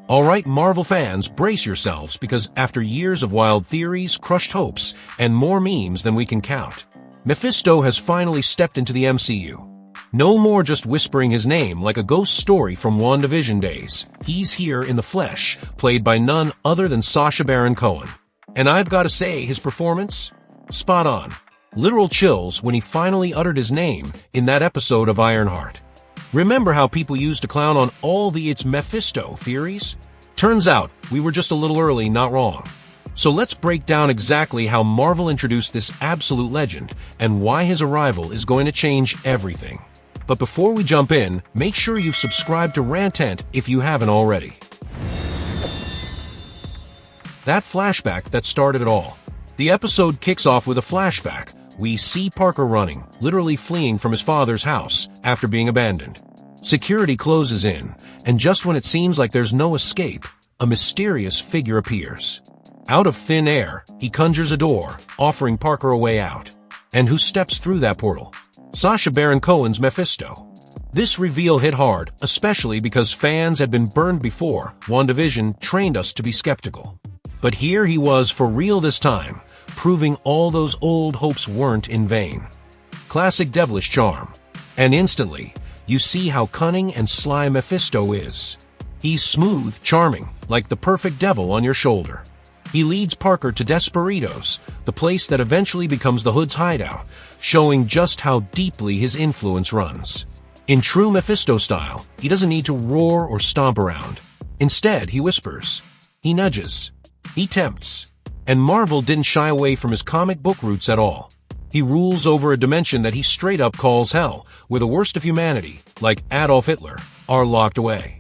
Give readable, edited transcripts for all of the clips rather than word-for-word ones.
Alright, Marvel fans, brace yourselves, because after years of wild theories, crushed hopes, and more memes than we can count, Mephisto has finally stepped into the MCU. No more just whispering his name like a ghost story from WandaVision days. He's here in the flesh, played by none other than Sacha Baron Cohen. And I've got to say, his performance? Spot on. Literal chills when he finally uttered his name in that episode of Ironheart. Remember how people used to clown on all the "it's Mephisto" theories? Turns out, we were just a little early, not wrong. So let's break down exactly how Marvel introduced this absolute legend and why his arrival is going to change everything. But before we jump in, make sure you've subscribed to Rantent if you haven't already. That flashback that started it all. The episode kicks off with a flashback. We see Parker running, literally fleeing from his father's house after being abandoned. Security closes in, and just when it seems like there's no escape, a mysterious figure appears. Out of thin air, he conjures a door, offering Parker a way out. And who steps through that portal? Sacha Baron Cohen's Mephisto. This reveal hit hard, especially because fans had been burned before. WandaVision trained us to be skeptical. But here he was for real this time, proving all those old hopes weren't in vain. Classic devilish charm. And instantly, you see how cunning and sly Mephisto is. He's smooth, charming, like the perfect devil on your shoulder. He leads Parker to Desperitos, the place that eventually becomes the Hood's hideout, showing just how deeply his influence runs. In true Mephisto style, he doesn't need to roar or stomp around. Instead, he whispers. He nudges. He tempts. And Marvel didn't shy away from his comic book roots at all. He rules over a dimension that he straight up calls hell, where the worst of humanity, like Adolf Hitler, are locked away.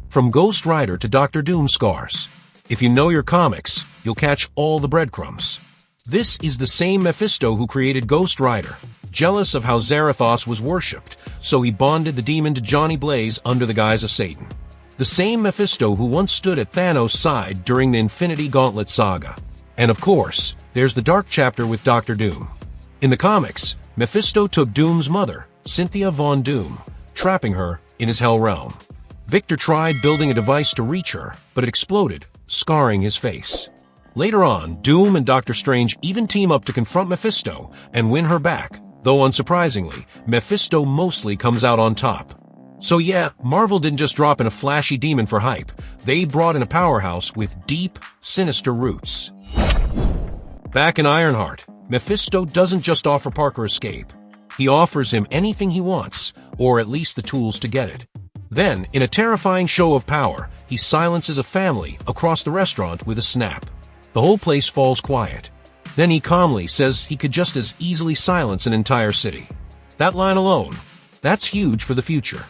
From Ghost Rider to Dr. Doom's scars. If you know your comics, you'll catch all the breadcrumbs. This is the same Mephisto who created Ghost Rider. Jealous of how Zarathos was worshipped, so he bonded the demon to Johnny Blaze under the guise of Satan. The same Mephisto who once stood at Thanos' side during the Infinity Gauntlet saga. And of course, there's the dark chapter with Dr. Doom. In the comics, Mephisto took Doom's mother, Cynthia Von Doom, trapping her in his hell realm. Victor tried building a device to reach her, but it exploded, scarring his face. Later on, Doom and Doctor Strange even team up to confront Mephisto and win her back, though unsurprisingly, Mephisto mostly comes out on top. So yeah, Marvel didn't just drop in a flashy demon for hype. They brought in a powerhouse with deep, sinister roots. Back in Ironheart, Mephisto doesn't just offer Parker escape. He offers him anything he wants, or at least the tools to get it. Then, in a terrifying show of power, he silences a family across the restaurant with a snap. The whole place falls quiet. Then he calmly says he could just as easily silence an entire city. That line alone, that's huge for the future.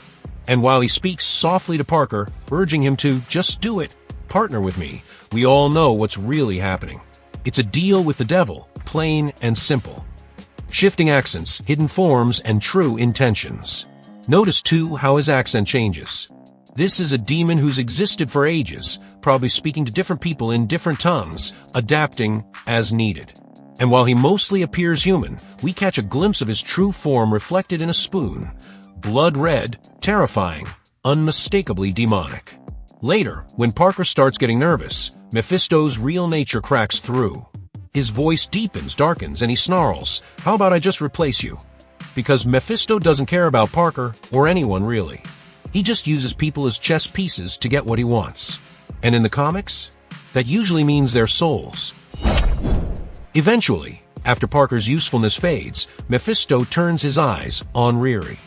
And while he speaks softly to Parker, urging him to just do it, partner with me, we all know what's really happening. It's a deal with the devil, plain and simple. Shifting accents, hidden forms, and true intentions. Notice, too, how his accent changes. This is a demon who's existed for ages, probably speaking to different people in different tongues, adapting as needed. And while he mostly appears human, we catch a glimpse of his true form reflected in a spoon. Blood red, terrifying, unmistakably demonic. Later, when Parker starts getting nervous, Mephisto's real nature cracks through. His voice deepens, darkens, and he snarls, "How about I just replace you?" Because Mephisto doesn't care about Parker, or anyone really. He just uses people as chess pieces to get what he wants. And in the comics, that usually means their souls. Eventually, after Parker's usefulness fades, Mephisto turns his eyes on Riri.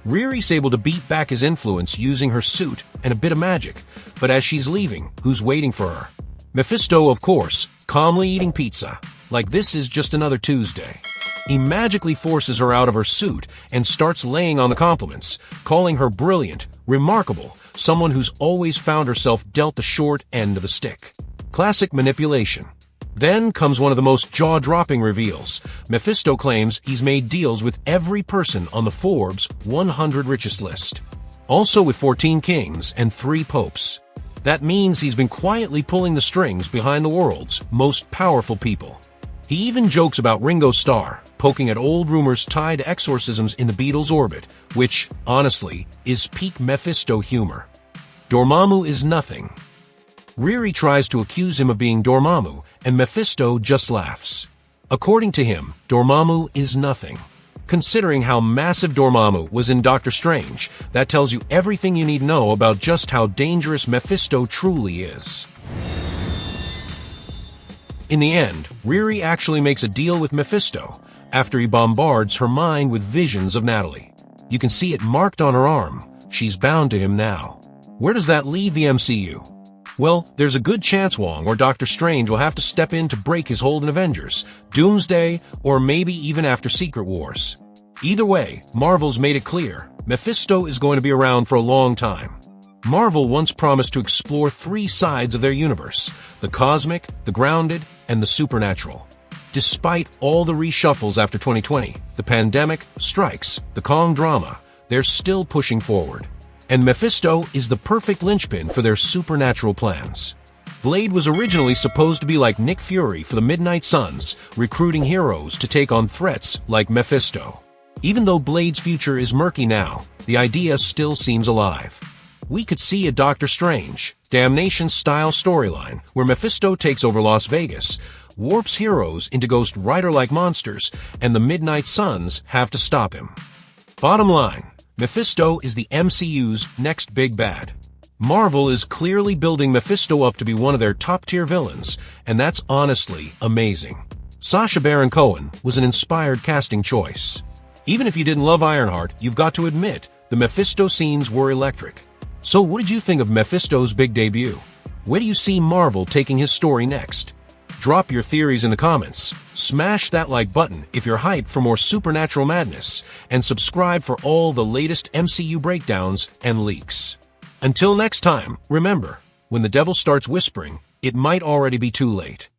Riri's able to beat back his influence using her suit and a bit of magic, but as she's leaving, who's waiting for her? Mephisto, of course, calmly eating pizza, like this is just another Tuesday. He magically forces her out of her suit and starts laying on the compliments, calling her brilliant, remarkable, someone who's always found herself dealt the short end of the stick. Classic manipulation. Then comes one of the most jaw-dropping reveals. Mephisto claims he's made deals with every person on the Forbes 100 richest list. Also with 14 kings and 3 popes. That means he's been quietly pulling the strings behind the world's most powerful people. He even jokes about Ringo Starr, poking at old rumors tied to exorcisms in the Beatles' orbit, which, honestly, is peak Mephisto humor. Dormammu is nothing. Riri tries to accuse him of being Dormammu, and Mephisto just laughs. According to him, Dormammu is nothing. Considering how massive Dormammu was in Doctor Strange, that tells you everything you need to know about just how dangerous Mephisto truly is. In the end, Riri actually makes a deal with Mephisto after he bombards her mind with visions of Natalie. You can see it marked on her arm. She's bound to him now. Where does that leave the MCU? Well, there's a good chance Wong or Doctor Strange will have to step in to break his hold in Avengers, Doomsday, or maybe even after Secret Wars. Either way, Marvel's made it clear, Mephisto is going to be around for a long time. Marvel once promised to explore 3 sides of their universe: the cosmic, the grounded, and the supernatural. Despite all the reshuffles after 2020, the pandemic, strikes, the Kong drama, they're still pushing forward. And Mephisto is the perfect linchpin for their supernatural plans. Blade was originally supposed to be like Nick Fury for the Midnight Suns, recruiting heroes to take on threats like Mephisto. Even though Blade's future is murky now, the idea still seems alive. We could see a Doctor Strange, Damnation-style storyline where Mephisto takes over Las Vegas, warps heroes into Ghost Rider-like monsters, and the Midnight Suns have to stop him. Bottom line, Mephisto is the MCU's next big bad. Marvel is clearly building Mephisto up to be one of their top-tier villains, and that's honestly amazing. Sacha Baron Cohen was an inspired casting choice. Even if you didn't love Ironheart, you've got to admit, the Mephisto scenes were electric. So what did you think of Mephisto's big debut? Where do you see Marvel taking his story next? Drop your theories in the comments, smash that like button if you're hyped for more supernatural madness, and subscribe for all the latest MCU breakdowns and leaks. Until next time, remember, when the devil starts whispering, it might already be too late.